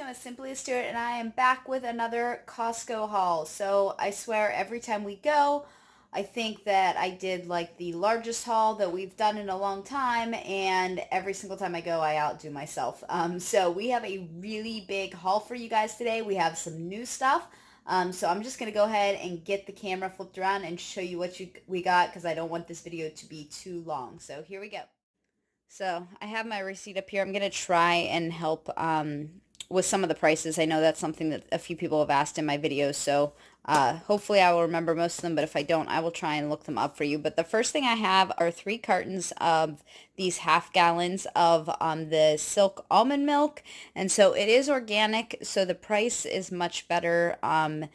name is Simply Stuart, and I am back with another Costco haul. So I swear every time we go, I think that I did like the largest haul that we've done in a long time, and every single time I go, I outdo myself. So we have a really big haul for you guys today. We have some new stuff. So I'm just going to go ahead and get the camera flipped around and show you what we got because I don't want this video to be too long. So here we go. So I have my receipt up here. I'm going to try and help with some of the prices. I know that's something that a few people have asked in my videos, so hopefully I will remember most of them, but if I don't, I will try and look them up for you. But the first thing I have are 3 cartons of these half gallons of the silk almond milk, and so it is organic, so the price is much better than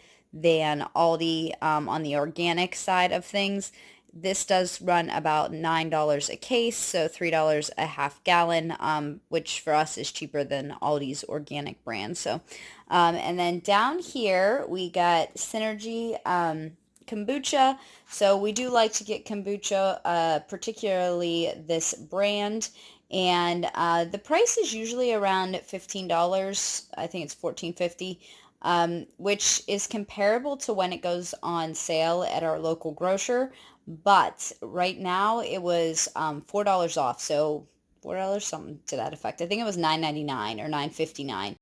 Aldi on the organic side of things. This does run about $9 a case, so $3 a half gallon, which for us is cheaper than Aldi's organic brand. So, and then down here we got Synergy Kombucha. So we do like to get kombucha, particularly this brand. And the price is usually around $15. I think it's $14.50. Which is comparable to when it goes on sale at our local grocer. But right now it was $4 off, so $4 something to that effect. I think it was $9.99 or $9.59.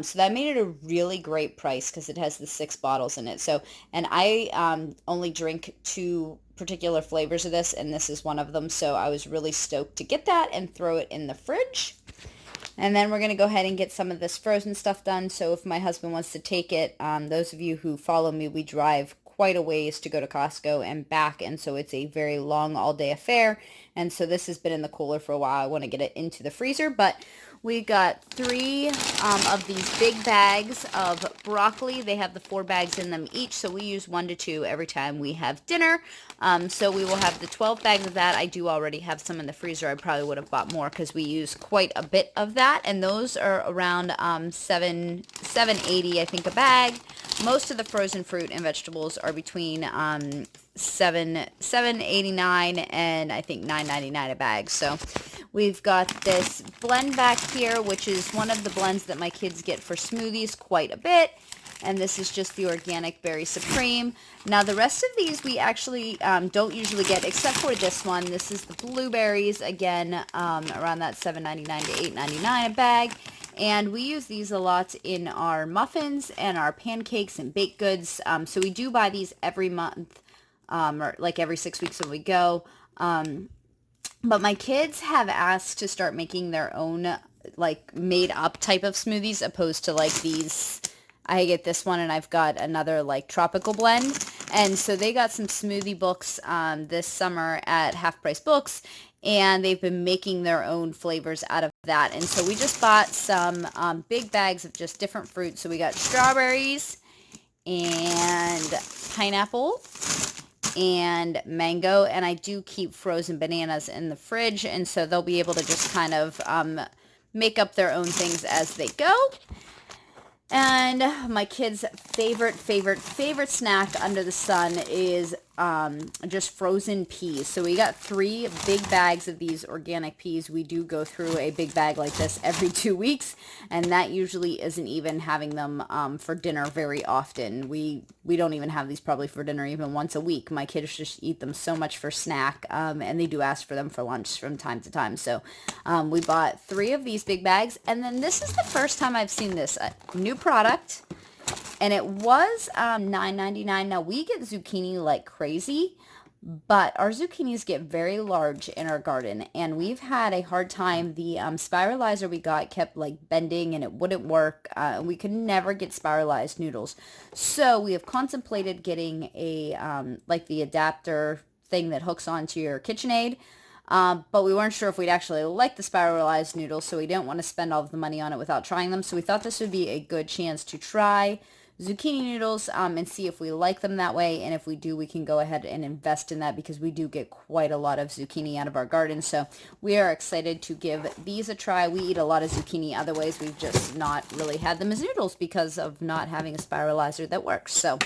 So that made it a really great price because it has the 6 bottles in it. So, and I only drink 2 particular flavors of this, and this is one of them. So I was really stoked to get that and throw it in the fridge. And then we're going to go ahead and get some of this frozen stuff done. So if my husband wants to take it, those of you who follow me, we drive quite a ways to go to Costco and back. And so it's a very long all-day affair. And so this has been in the cooler for a while. I want to get it into the freezer. But we got 3 of these big bags of broccoli. They have the 4 bags in them each, so we use 1 to 2 every time we have dinner. So we will have the 12 bags of that. I do already have some in the freezer. I probably would have bought more because we use quite a bit of that, and those are around $7.80 I think a bag. Most of the frozen fruit and vegetables are between $7.89 and I think $9.99 a bag. So we've got this blend back here, which is one of the blends that my kids get for smoothies quite a bit. And this is just the Organic Berry Supreme. Now the rest of these we actually don't usually get, except for this one. This is the blueberries, again, around that $7.99 to $8.99 a bag. And we use these a lot in our muffins and our pancakes and baked goods. So we do buy these every month, or like every 6 weeks when we go. But my kids have asked to start making their own, like, made up type of smoothies, opposed to like these. I get this one and I've got another like tropical blend. And so they got some smoothie books this summer at Half Price Books, and they've been making their own flavors out of that. And so we just bought some big bags of just different fruits. So we got strawberries and pineapple and mango, and I do keep frozen bananas in the fridge, and so they'll be able to just kind of make up their own things as they go. And my kids' favorite snack under the sun is just frozen peas. So we got 3 big bags of these organic peas. We do go through a big bag like this every 2 weeks, and that usually isn't even having them for dinner very often. We don't even have these probably for dinner even once a week. My kids just eat them so much for snack, and they do ask for them for lunch from time to time. So we bought 3 of these big bags, and then this is the first time I've seen this new product. And it was $9.99. Now, we get zucchini like crazy, but our zucchinis get very large in our garden, and we've had a hard time. The spiralizer we got kept like bending, and it wouldn't work. We could never get spiralized noodles. So we have contemplated getting a like the adapter thing that hooks onto your KitchenAid. But we weren't sure if we'd actually like the spiralized noodles, so we didn't want to spend all of the money on it without trying them. So we thought this would be a good chance to try zucchini noodles and see if we like them that way. And if we do, we can go ahead and invest in that because we do get quite a lot of zucchini out of our garden. So we are excited to give these a try. We eat a lot of zucchini other ways. We've just not really had them as noodles because of not having a spiralizer that works. So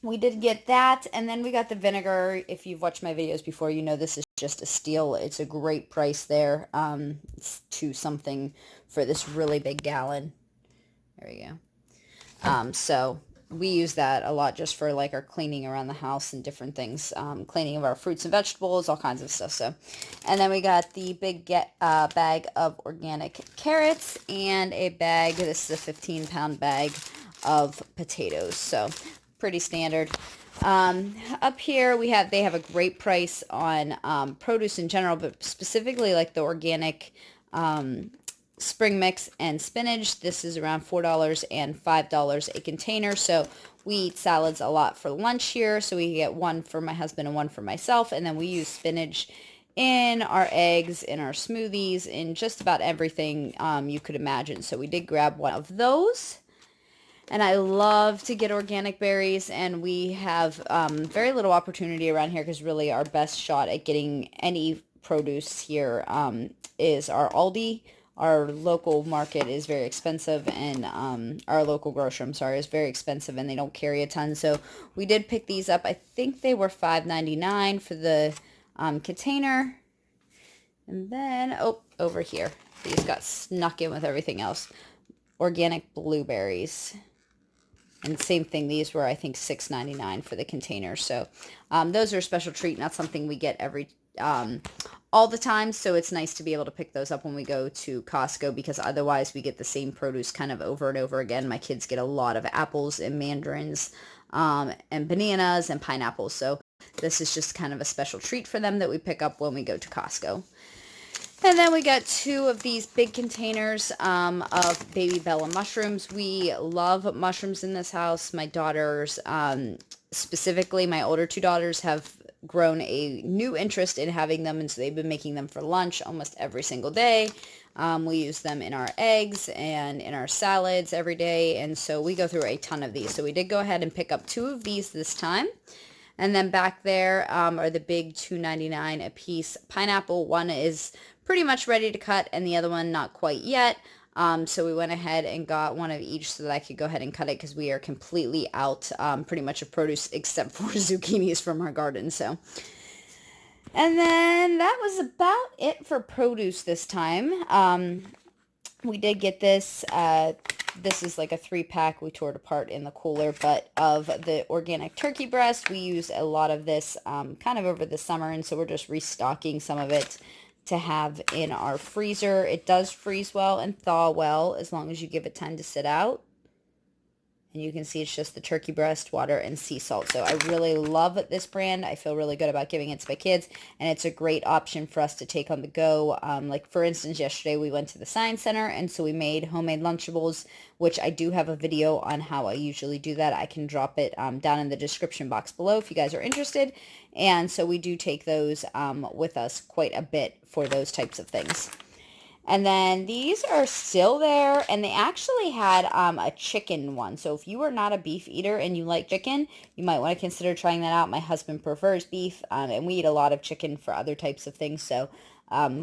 we did get that, and then we got the vinegar. If you've watched my videos before, you know this is just a steal. It's a great price there. It's to something for this really big gallon. There we go. So we use that a lot just for like our cleaning around the house and different things, cleaning of our fruits and vegetables, all kinds of stuff. So, and then we got the big bag of organic carrots and a bag. This is a 15-pound bag of potatoes. So pretty standard. Up here they have a great price on produce in general, but specifically like the organic spring mix and spinach. This is around $4 and $5 a container. So we eat salads a lot for lunch here. So we get one for my husband and one for myself. And then we use spinach in our eggs, in our smoothies, in just about everything you could imagine. So we did grab one of those. And I love to get organic berries, and we have very little opportunity around here because really our best shot at getting any produce here is our Aldi. Our local market is very expensive, and our local grocery, I'm sorry, is very expensive, and they don't carry a ton. So we did pick these up. I think they were $5.99 for the container. And then, over here, these got snuck in with everything else. Organic blueberries. And same thing, these were, I think, $6.99 for the container. So those are a special treat, not something we get all the time. So it's nice to be able to pick those up when we go to Costco, because otherwise we get the same produce kind of over and over again. My kids get a lot of apples and mandarins and bananas and pineapples. So this is just kind of a special treat for them that we pick up when we go to Costco. And then we got two of these big containers of baby Bella mushrooms. We love mushrooms in this house. My daughters, specifically my older two daughters, have grown a new interest in having them, and so they've been making them for lunch almost every single day. We use them in our eggs and in our salads every day, and so we go through a ton of these. So we did go ahead and pick up two of these this time. And then back there are the big $2.99 a piece pineapple. One is pretty much ready to cut, and the other one not quite yet. So we went ahead and got one of each so that I could go ahead and cut it, because we are completely out pretty much of produce except for zucchinis from our garden. So, and then that was about it for produce this time. We did get this. This is like a 3-pack. We tore it apart in the cooler, but of the organic turkey breast. We use a lot of this kind of over the summer, and so we're just restocking some of it to have in our freezer. It does freeze well and thaw well as long as you give it time to sit out. And you can see it's just the turkey breast, water, and sea salt. So I really love this brand. I feel really good about giving it to my kids. And it's a great option for us to take on the go. Like, for instance, yesterday we went to the Science Center, and so we made homemade Lunchables, which I do have a video on how I usually do that. I can drop it down in the description box below if you guys are interested. And so we do take those with us quite a bit for those types of things. And then these are still there, and they actually had a chicken one. So if you are not a beef eater and you like chicken, you might want to consider trying that out. My husband prefers beef, and we eat a lot of chicken for other types of things. So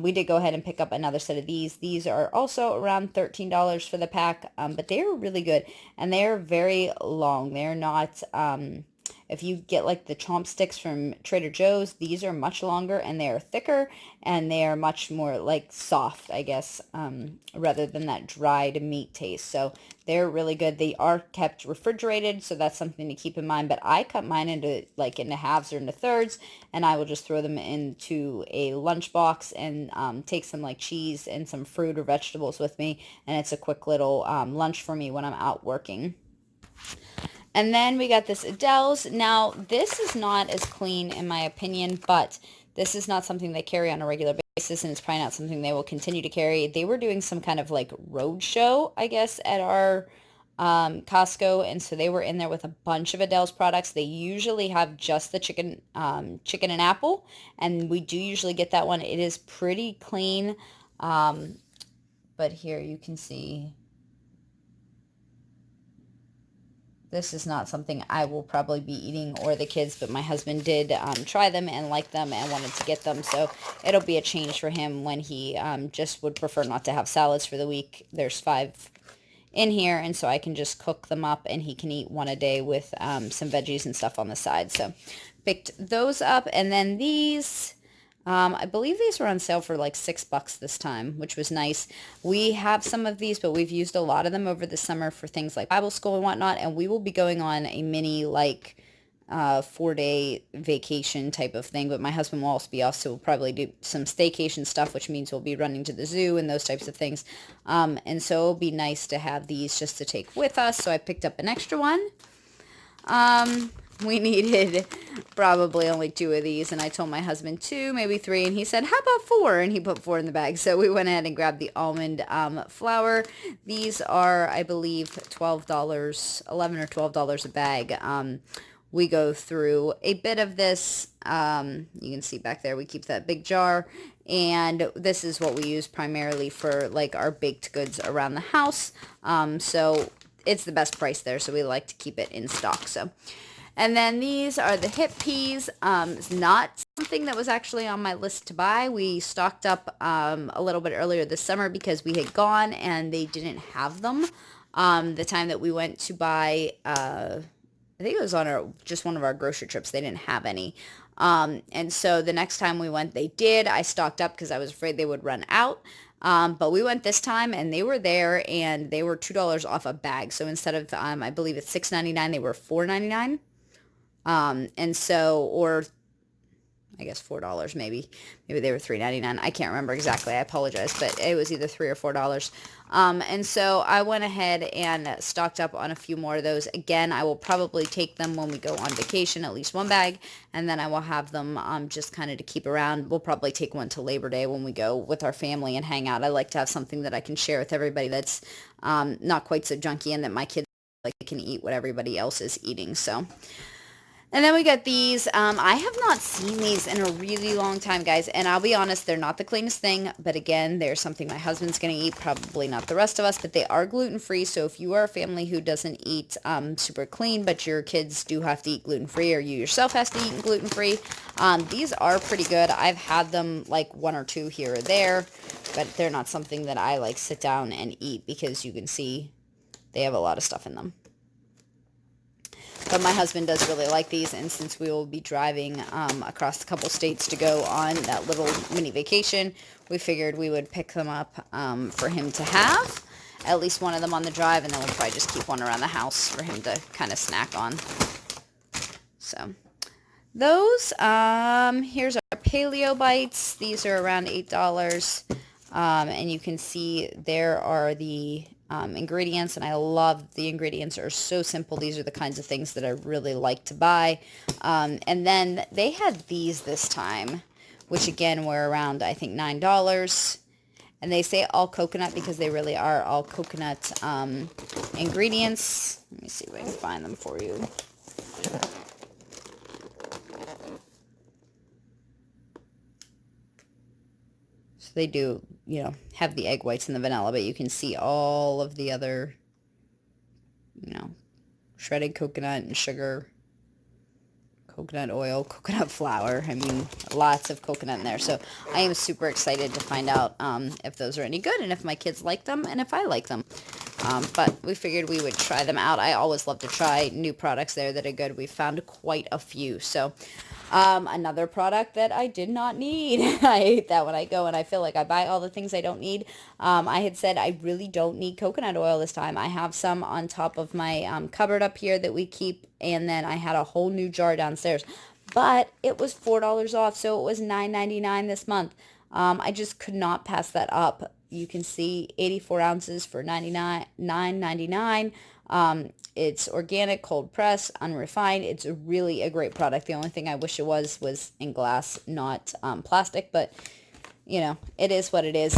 we did go ahead and pick up another set of these. These are also around $13 for the pack, but they are really good, and they are very long. They're not... if you get like the chomp sticks from Trader Joe's, these are much longer, and they are thicker, and they are much more like soft, I guess, rather than that dried meat taste. So they're really good. They are kept refrigerated, so that's something to keep in mind. But I cut mine into halves or into thirds, and I will just throw them into a lunch box and take some like cheese and some fruit or vegetables with me, and it's a quick little lunch for me when I'm out working. And then we got this Adele's. Now, this is not as clean in my opinion, but this is not something they carry on a regular basis, and it's probably not something they will continue to carry. They were doing some kind of like road show, I guess, at our Costco, and so they were in there with a bunch of Adele's products. They usually have just the chicken and apple, and we do usually get that one. It is pretty clean, but here you can see... This is not something I will probably be eating, or the kids, but my husband did try them and like them and wanted to get them. So it'll be a change for him when he just would prefer not to have salads for the week. There's 5 in here, and so I can just cook them up, and he can eat one a day with some veggies and stuff on the side. So picked those up. And then these, I believe these were on sale for like $6 this time, which was nice. We have some of these, but we've used a lot of them over the summer for things like Bible school and whatnot, and we will be going on a mini, like, 4-day vacation type of thing, but my husband will also be off, so we'll probably do some staycation stuff, which means we'll be running to the zoo and those types of things. And so it'll be nice to have these just to take with us, so I picked up an extra one. We needed probably only 2 of these, and I told my husband 2, maybe 3, and he said, how about 4? And he put 4 in the bag. So we went ahead and grabbed the almond flour. These are, I believe, $12, $11 or $12 a bag. We go through a bit of this. You can see back there, we keep that big jar, and this is what we use primarily for like our baked goods around the house. So it's the best price there, so we like to keep it in stock. So. And then these are the hip peas. It's not something that was actually on my list to buy. We stocked up a little bit earlier this summer because we had gone and they didn't have them. The time that we went to buy, I think it was on just one of our grocery trips, they didn't have any. And so the next time we went, they did. I stocked up because I was afraid they would run out. But we went this time and they were there and they were $2 off a bag. So instead of, I believe it's $6.99, they were $4.99. And so, or I guess $4 maybe they were $3.99. I can't remember exactly. I apologize, but it was either $3 or $4. And so I went ahead and stocked up on a few more of those. Again, I will probably take them when we go on vacation, at least one bag, and then I will have them, just kind of to keep around. We'll probably take one to Labor Day when we go with our family and hang out. I like to have something that I can share with everybody that's, not quite so junky, and that my kids like can eat what everybody else is eating. So. And then we got these. I have not seen these in a really long time, guys. And I'll be honest, they're not the cleanest thing. But again, they're something my husband's going to eat. Probably not the rest of us. But they are gluten-free. So if you are a family who doesn't eat super clean, but your kids do have to eat gluten-free, or you yourself has to eat gluten-free, these are pretty good. I've had them like 1 or 2 here or there. But they're not something that I like sit down and eat, because you can see they have a lot of stuff in them. But my husband does really like these, and since we will be driving across a couple states to go on that little mini vacation, we figured we would pick them up for him to have, at least one of them on the drive, and then we'll probably just keep one around the house for him to kind of snack on. So those, here's our Paleo Bites. These are around $8, and you can see there are the ingredients, and I love the ingredients. Are so simple. These are the kinds of things that I really like to buy. And then they had these this time, which again were around, I think, $9. And they say all coconut because they really are all coconut ingredients. Let me see if I can find them for you. So they do, have the egg whites and the vanilla, but you can see all of the other, shredded coconut and sugar, coconut oil, coconut flour. I mean, lots of coconut in there. So I am super excited to find out if those are any good, and if my kids like them, and if I like them. But we figured we would try them out. I always love to try new products there that are good. We found quite a few. So another product that I did not need. I hate that when I go and I feel like I buy all the things I don't need. I had said I really don't need coconut oil this time. I have some on top of my cupboard up here that we keep, and then I had a whole new jar downstairs. But it was $4 off, so it was $9.99 this month. I just could not pass that up. You can see 84 ounces for $9.99. It's organic, cold pressed, unrefined. It's really a great product. The only thing I wish it was in glass, not plastic. But, it is what it is.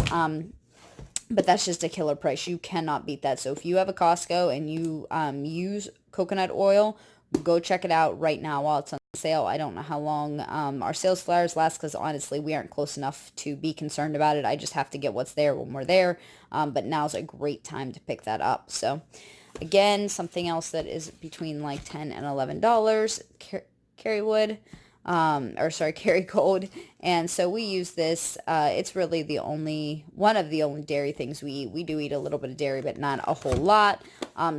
But that's just a killer price. You cannot beat that. So if you have a Costco and you use coconut oil, go check it out right now while it's on sale. I don't know how long our sales flyers last, because honestly we aren't close enough to be concerned about it. I just have to get what's there when we're there. But now's a great time to pick that up. So again, something else that is between like $10 and $11, Kerrywood, Kerrygold. And so we use this. It's really one of the only dairy things we eat. We do eat a little bit of dairy, but not a whole lot.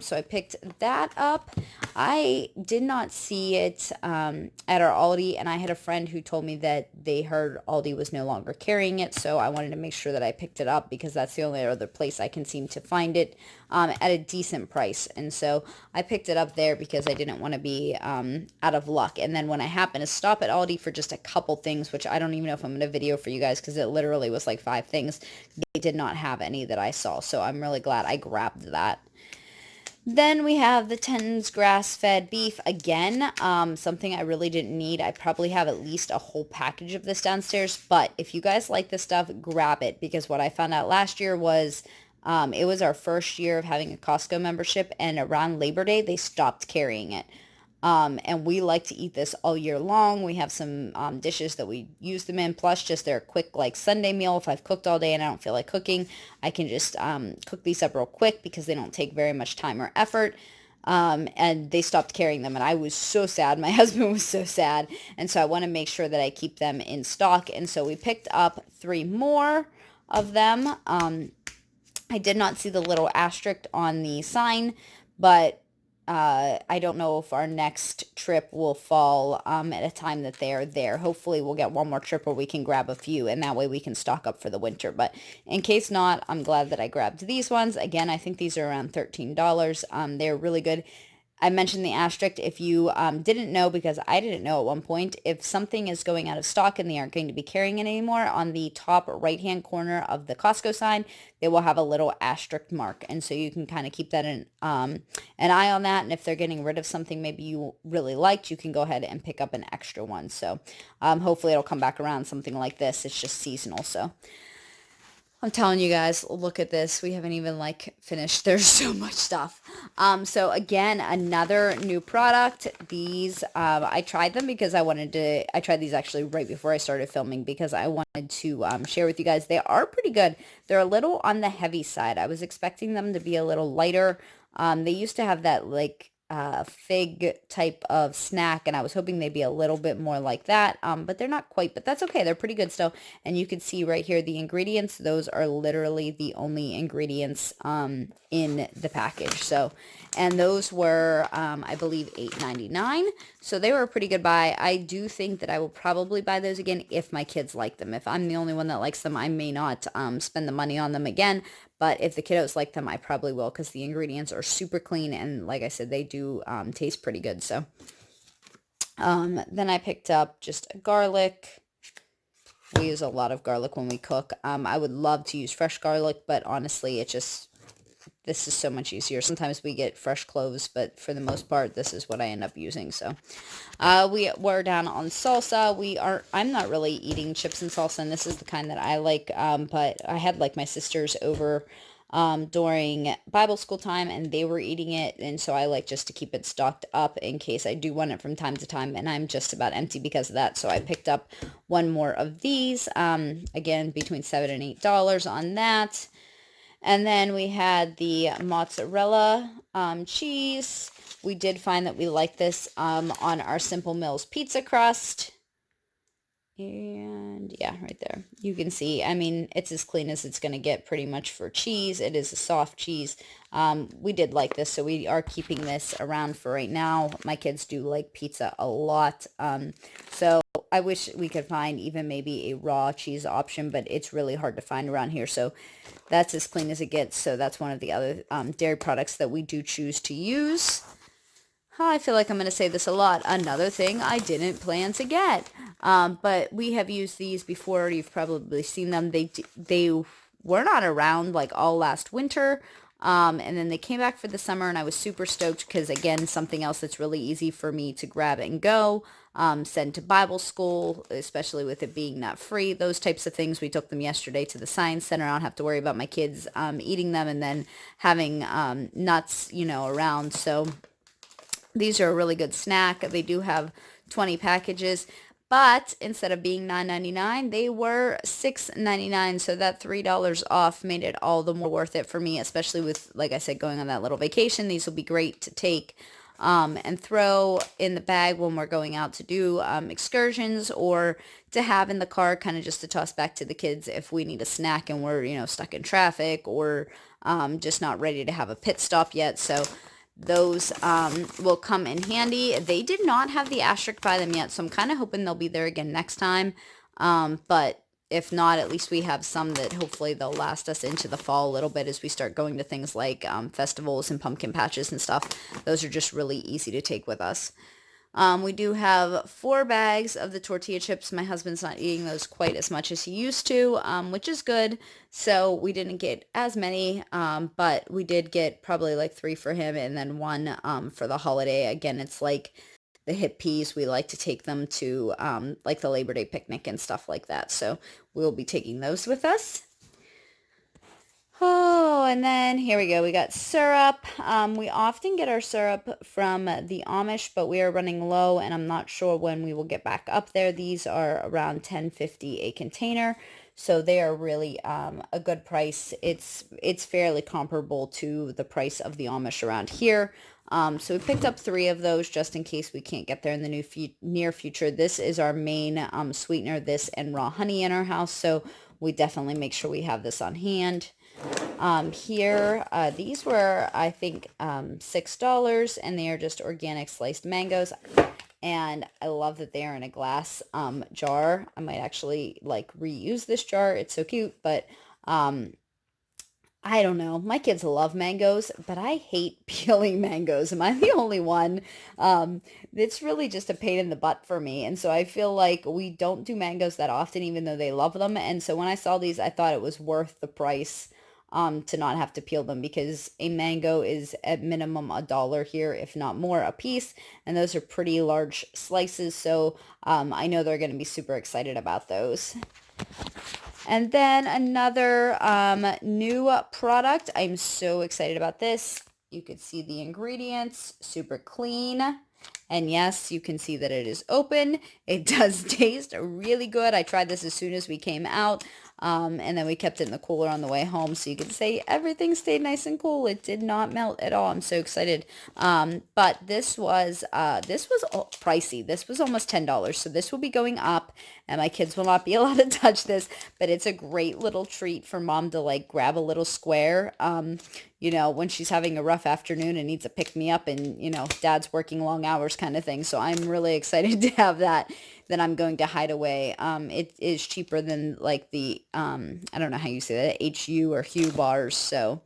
So I picked that up. I did not see it at our Aldi, and I had a friend who told me that they heard Aldi was no longer carrying it, so I wanted to make sure that I picked it up because that's the only other place I can seem to find it at a decent price. And so I picked it up there because I didn't want to be out of luck. And then when I happened to stop at Aldi for just a couple things, which I don't even know if I'm going to video for you guys because it literally was like 5 things, they did not have any that I saw. So I'm really glad I grabbed that. Then we have the Tens grass-fed beef again, something I really didn't need. I probably have at least a whole package of this downstairs, but if you guys like this stuff, grab it, because what I found out last year was it was our first year of having a Costco membership, and around Labor Day, they stopped carrying it. And we like to eat this all year long. We have some dishes that we use them in, plus just their quick like Sunday meal. If I've cooked all day and I don't feel like cooking, I can just cook these up real quick because they don't take very much time or effort. And they stopped carrying them, and I was so sad. My husband was so sad, and so I want to make sure that I keep them in stock. And so we picked up 3 more of them. I did not see the little asterisk on the sign, but I don't know if our next trip will fall at a time that they are there. Hopefully we'll get one more trip where we can grab a few, and that way we can stock up for the winter. But in case not, I'm glad that I grabbed these ones. Again, I think these are around $13. They're really good. I mentioned the asterisk. If you didn't know, because I didn't know at one point, if something is going out of stock and they aren't going to be carrying it anymore, on the top right-hand corner of the Costco sign, they will have a little asterisk mark. And so you can kind of keep that in an eye on that. And if they're getting rid of something maybe you really liked, you can go ahead and pick up an extra one. So hopefully it'll come back around, something like this. It's just seasonal. So I'm telling you guys, look at this. We haven't even like finished. There's so much stuff. So again, another new product. These, I tried them because I tried these actually right before I started filming because I wanted to share with you guys. They are pretty good. They're a little on the heavy side. I was expecting them to be a little lighter. They used to have that like fig type of snack, and I was hoping they'd be a little bit more like that, but they're not quite, but that's okay. They're pretty good still. And you can see right here the ingredients. Those are literally the only ingredients in the package. So, and those were I believe $8.99, so they were a pretty good buy. I do think that I will probably buy those again if my kids like them. If I'm the only one that likes them, I may not spend the money on them again. But if the kiddos like them, I probably will, because the ingredients are super clean, and like I said, they do taste pretty good. So then I picked up just garlic. We use a lot of garlic when we cook. I would love to use fresh garlic, but honestly, this is so much easier. Sometimes we get fresh cloves, but for the most part, this is what I end up using. So we're down on salsa. I'm not really eating chips and salsa, and this is the kind that I like, but I had like my sisters over during Bible school time, and they were eating it, and so I like just to keep it stocked up in case I do want it from time to time, and I'm just about empty because of that. So I picked up 1 more of these, again, between $7 and $8 on that. And then we had the mozzarella cheese. We did find that we like this on our Simple Mills pizza crust. And yeah, right there. You can see, I mean, it's as clean as it's going to get pretty much for cheese. It is a soft cheese. We did like this, so we are keeping this around for right now. My kids do like pizza a lot. So I wish we could find even maybe a raw cheese option, but it's really hard to find around here. So that's as clean as it gets. So that's one of the other dairy products that we do choose to use. I feel like I'm going to say this a lot. Another thing I didn't plan to get. But we have used these before. You've probably seen them. They were not around like all last winter. And then they came back for the summer, and I was super stoked because, again, something else that's really easy for me to grab and go, send to Bible school, especially with it being not free, those types of things. We took them yesterday to the Science Center. I don't have to worry about my kids eating them and then having nuts, around. So these are a really good snack. They do have 20 packages. But instead of being $9.99, they were $6.99. So that $3 off made it all the more worth it for me, especially with, like I said, going on that little vacation. These will be great to take and throw in the bag when we're going out to do excursions, or to have in the car kind of just to toss back to the kids if we need a snack and we're, stuck in traffic, or just not ready to have a pit stop yet. So those will come in handy. They did not have the asterisk by them yet, so I'm kind of hoping they'll be there again next time. But if not, at least we have some that hopefully they'll last us into the fall a little bit as we start going to things like festivals and pumpkin patches and stuff. Those are just really easy to take with us. We do have 4 bags of the tortilla chips. My husband's not eating those quite as much as he used to, which is good. So we didn't get as many, but we did get probably like 3 for him and then 1 for the holiday. Again, it's like the hip peas. We like to take them to like the Labor Day picnic and stuff like that. So we'll be taking those with us. Oh, and then here we go. We got syrup. We often get our syrup from the Amish, but we are running low, and I'm not sure when we will get back up there. These are around $10.50 a container, so they are really a good price. It's fairly comparable to the price of the Amish around here. So we picked up 3 of those just in case we can't get there in the near future. This is our main sweetener, this and raw honey in our house, so we definitely make sure we have this on hand. Here, these were, I think, $6, and they are just organic sliced mangoes, and I love that they are in a glass, jar. I might actually, like, reuse this jar. It's so cute, but, I don't know. My kids love mangoes, but I hate peeling mangoes. Am I the only one? It's really just a pain in the butt for me. And so I feel like we don't do mangoes that often, even though they love them. And so when I saw these, I thought it was worth the price to not have to peel them, because a mango is at minimum $1 here, if not more, a piece. And those are pretty large slices. So I know they're going to be super excited about those. And then another new product. I'm so excited about this. You could see the ingredients, super clean. And yes, you can see that it is open. It does taste really good. I tried this as soon as we came out. And then we kept it in the cooler on the way home. So you can say everything stayed nice and cool. It did not melt at all. I'm so excited. But this was pricey. This was almost $10. So this will be going up, and my kids will not be allowed to touch this, but it's a great little treat for mom to like grab a little square, when she's having a rough afternoon and needs a pick me up, and, dad's working long hours kind of thing. So I'm really excited to have that I'm going to hide away. It is cheaper than like the, I don't know how you say that, HU or Hue bars. So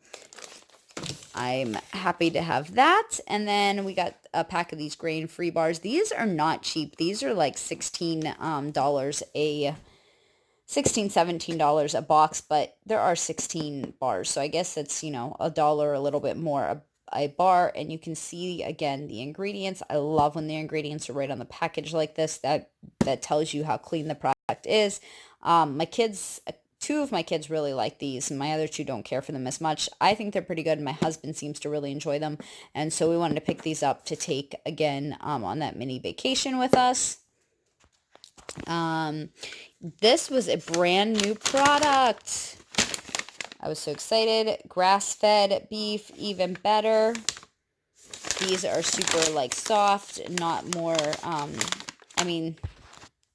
I'm happy to have that. And then we got a pack of these grain-free bars. These are not cheap. These are like $17 a box, but there are 16 bars. So I guess that's, $1, a little bit more a bar. And you can see again the ingredients. I love when the ingredients are right on the package like this. That tells you how clean the product is. My kids, 2 of my kids really like these, and my other 2 don't care for them as much. I think they're pretty good. My husband seems to really enjoy them, and so we wanted to pick these up to take again on that mini vacation with us. This was a brand new product. I was so excited. Grass-fed beef, even better. These are super like soft, not more,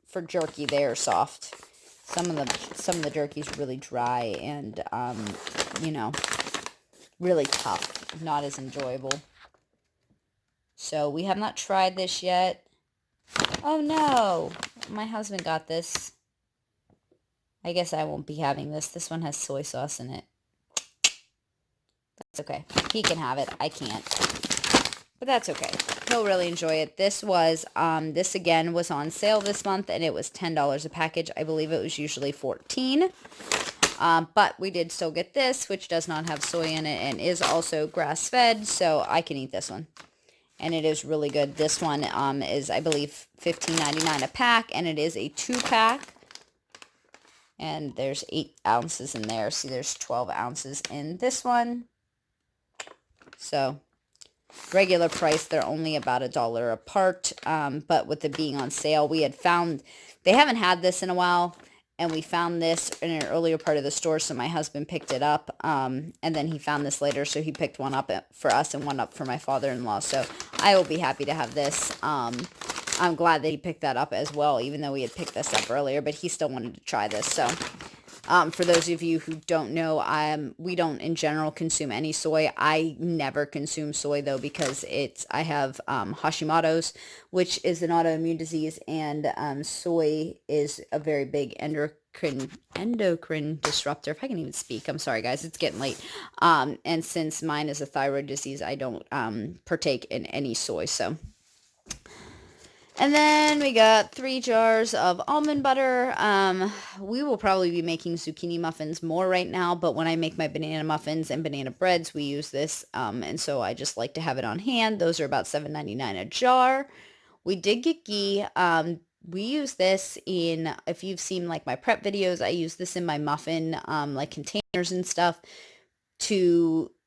for jerky they are soft. Some of the jerky is really dry and, really tough, not as enjoyable. So we have not tried this yet. Oh no, my husband got this. I guess I won't be having this. This one has soy sauce in it. That's okay. He can have it. I can't. But that's okay. He'll really enjoy it. This again was on sale this month, and it was $10 a package. I believe it was usually $14. But we did still get this, which does not have soy in it and is also grass-fed, so I can eat this one. And it is really good. This one is, I believe, $15.99 a pack, and it is a 2-pack. And there's 8 ounces in there. See, there's 12 ounces in this one. So, regular price, they're only about $1 apart. But with it being on sale, we had found, they haven't had this in a while. And we found this in an earlier part of the store, so my husband picked it up. And then he found this later, so he picked one up for us and one up for my father-in-law. So I will be happy to have this. I'm glad that he picked that up as well, even though we had picked this up earlier, but he still wanted to try this. So For those of you who don't know, we don't in general consume any soy. I never consume soy though because I have Hashimoto's, which is an autoimmune disease, and soy is a very big endocrine disruptor. If I can even speak, I'm sorry guys, it's getting late. And since mine is a thyroid disease, I don't partake in any soy. So. And then we got 3 jars of almond butter. We will probably be making zucchini muffins more right now, but when I make my banana muffins and banana breads, we use this. And so I just like to have it on hand. Those are about $7.99 a jar. We did get ghee. We use this if you've seen like my prep videos, I use this in my muffin, like containers and stuff,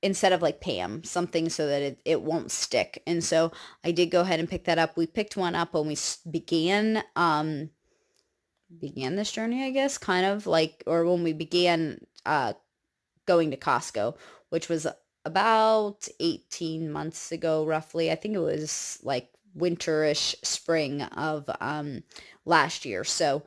instead of like Pam, something so that it won't stick. And so I did go ahead and pick that up. We picked one up when we began this journey, I guess, kind of like, or when we began going to Costco, which was about 18 months ago, roughly. I think it was like winterish spring of last year. So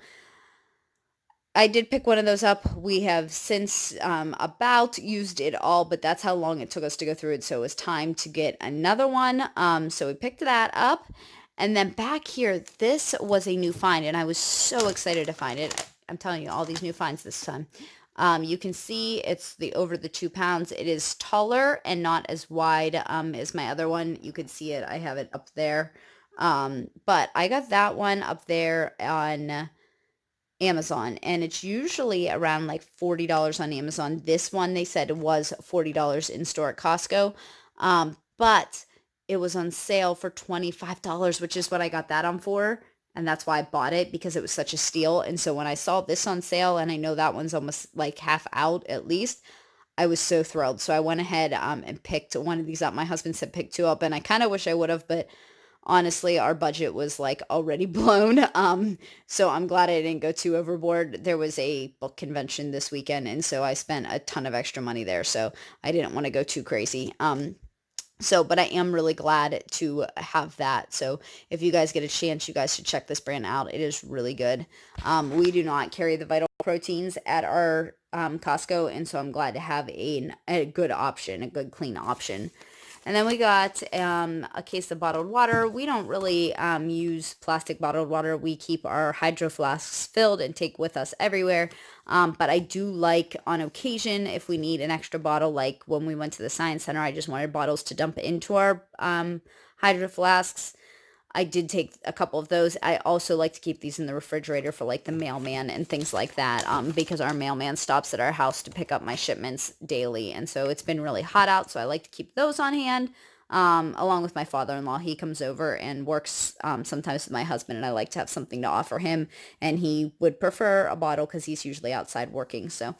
I did pick one of those up. We have since about used it all, but that's how long it took us to go through it. So it was time to get another one. So we picked that up. And then back here, this was a new find, and I was so excited to find it. I'm telling you, all these new finds this time. You can see it's over the 2 pounds. It is taller and not as wide as my other one. You can see it. I have it up there. But I got that one up there on Amazon, and it's usually around like $40 on Amazon. This one, they said it was $40 in store at Costco, but it was on sale for $25, which is what I got that on for, and that's why I bought it, because it was such a steal. And so when I saw this on sale, and I know that one's almost like half out at least, I was so thrilled. So I went ahead and picked one of these up. My husband said pick 2 up, and I kind of wish I would have, but honestly, our budget was like already blown. So I'm glad I didn't go too overboard. There was a book convention this weekend, and so I spent a ton of extra money there. So I didn't want to go too crazy. But I am really glad to have that. So if you guys get a chance, you guys should check this brand out. It is really good. We do not carry the Vital Proteins at our Costco, and so I'm glad to have a good option, a good clean option. And then we got a case of bottled water. We don't really use plastic bottled water. We keep our hydro flasks filled and take with us everywhere. But I do like, on occasion, if we need an extra bottle, like when we went to the Science Center, I just wanted bottles to dump into our hydro flasks. I did take a couple of those. I also like to keep these in the refrigerator for like the mailman and things like that, because our mailman stops at our house to pick up my shipments daily. And so it's been really hot out, so I like to keep those on hand, along with my father-in-law. He comes over and works sometimes with my husband, and I like to have something to offer him, and he would prefer a bottle because he's usually outside working. So.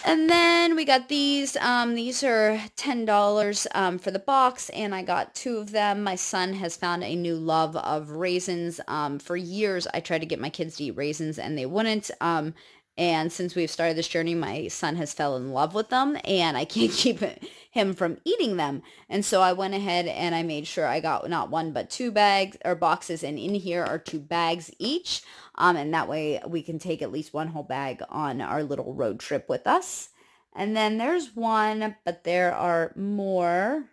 And then we got these. These are $10 for the box, and I got 2 of them. My son has found a new love of raisins. For years, I tried to get my kids to eat raisins, and they wouldn't. And since we've started this journey, my son has fell in love with them, and I can't keep him from eating them. And so I went ahead and I made sure I got not 1 but 2 bags or boxes, and in here are 2 bags each. And that way we can take at least 1 whole bag on our little road trip with us. And then there's 1, but there are more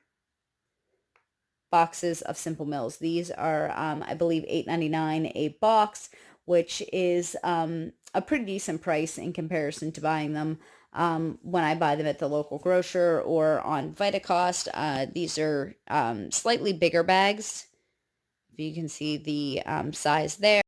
boxes of Simple Mills. These are, I believe, $8.99 a box, which is a pretty decent price in comparison to buying them when I buy them at the local grocer or on Vitacost. These are slightly bigger bags. You can see the size there.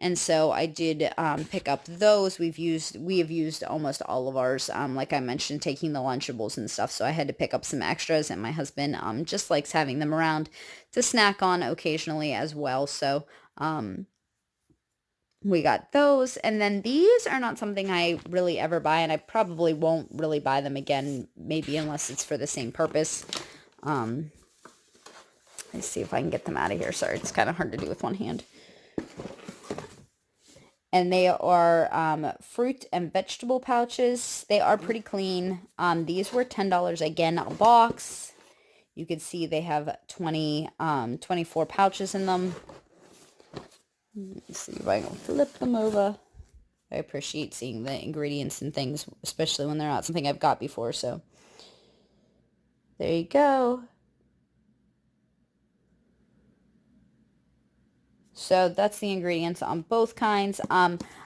And so I did pick up those. We have used almost all of ours, like I mentioned, taking the Lunchables and stuff. So I had to pick up some extras, and my husband just likes having them around to snack on occasionally as well. So we got those. And then these are not something I really ever buy, and I probably won't really buy them again, maybe unless it's for the same purpose. Let's see if I can get them out of here. Sorry, it's kind of hard to do with one hand. And they are fruit and vegetable pouches. They are pretty clean. These were $10 again a box. You can see they have 24 pouches in them. Let's see if I can flip them over. I appreciate seeing the ingredients and things, especially when they're not something I've got before. So there you go. So that's the ingredients on both kinds.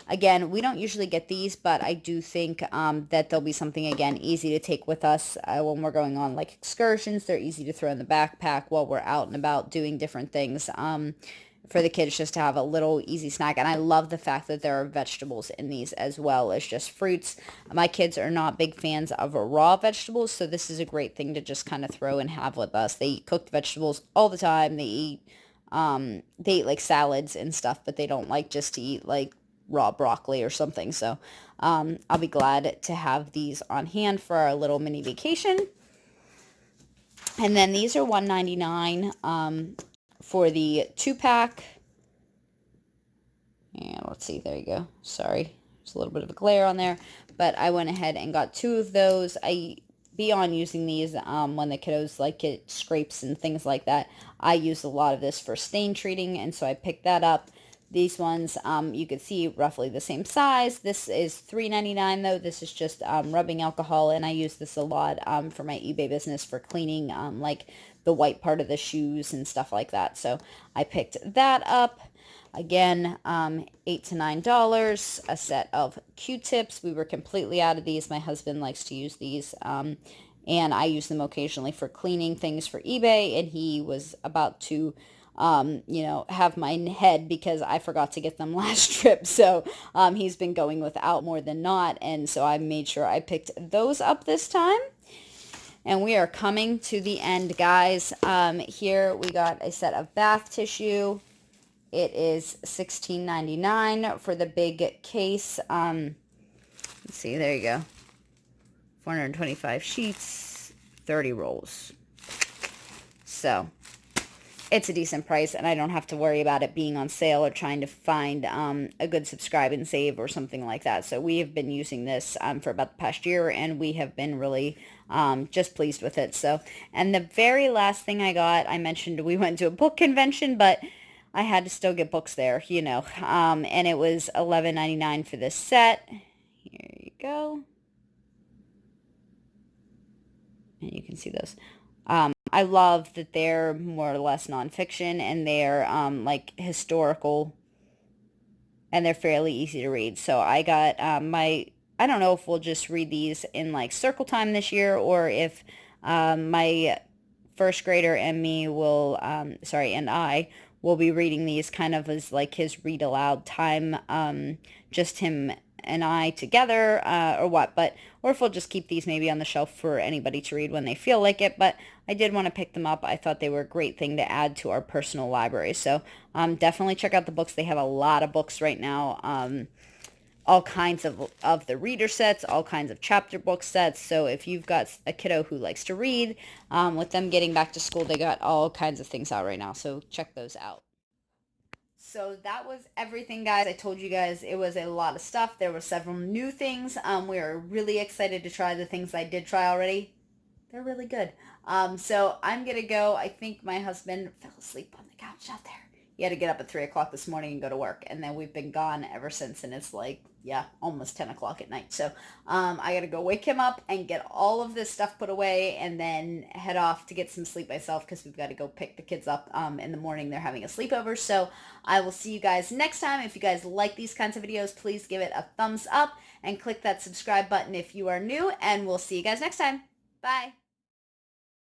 Again, we don't usually get these, but I do think that they'll be something, again, easy to take with us when we're going on like excursions. They're easy to throw in the backpack while we're out and about doing different things for the kids, just to have a little easy snack. And I love the fact that there are vegetables in these as well as just fruits. My kids are not big fans of raw vegetables, so this is a great thing to just kind of throw and have with us. They eat cooked vegetables all the time. They eat like salads and stuff, but they don't like just to eat like raw broccoli or something. So I'll be glad to have these on hand for our little mini vacation. And then these are $1.99 for the 2-pack. And let's see, there you go. Sorry, there's a little bit of a glare on there, but I went ahead and got 2 of those. I beyond using these when the kiddos like get scrapes and things like that, I use a lot of this for stain treating, and so I picked that up. These ones, you can see roughly the same size. This is $3.99 though. This is just rubbing alcohol, and I use this a lot for my eBay business for cleaning like the white part of the shoes and stuff like that. So I picked that up. Again, $8 to $9, a set of Q-tips. We were completely out of these. My husband likes to use these, and I use them occasionally for cleaning things for eBay, and he was about to, have my head because I forgot to get them last trip. So he's been going without more than not, and so I made sure I picked those up this time. And we are coming to the end, guys. Here we got a set of bath tissue. It is $16.99 for the big case. Let's see, there you go. 425 sheets, 30 rolls. So it's a decent price, and I don't have to worry about it being on sale or trying to find a good subscribe and save or something like that. So we have been using this for about the past year, and we have been really just pleased with it. So, and the very last thing I got, I mentioned we went to a book convention, but I had to still get books there, and it was $11.99 for this set. Here you go. And you can see those. I love that they're more or less nonfiction, and they're like historical, and they're fairly easy to read. So I got I don't know if we'll just read these in like circle time this year, or if my first grader and me will, and I will be reading these kind of as like his read aloud time, just him and I together, or what, or if we'll just keep these maybe on the shelf for anybody to read when they feel like it. But I did want to pick them up. I thought they were a great thing to add to our personal library. So definitely check out the books. They have a lot of books right now. All kinds of the reader sets, all kinds of chapter book sets. So if you've got a kiddo who likes to read, with them getting back to school, they got all kinds of things out right now. So check those out. So that was everything, guys. I told you guys it was a lot of stuff. There were several new things. We are really excited to try the things I did try already. They're really good. So I'm going to go. I think my husband fell asleep on the couch out there. He had to get up at 3 o'clock this morning and go to work. And then we've been gone ever since. And it's like, almost 10 o'clock at night. So I got to go wake him up and get all of this stuff put away, and then head off to get some sleep myself, because we've got to go pick the kids up in the morning. They're having a sleepover. So I will see you guys next time. If you guys like these kinds of videos, please give it a thumbs up and click that subscribe button if you are new. And we'll see you guys next time. Bye.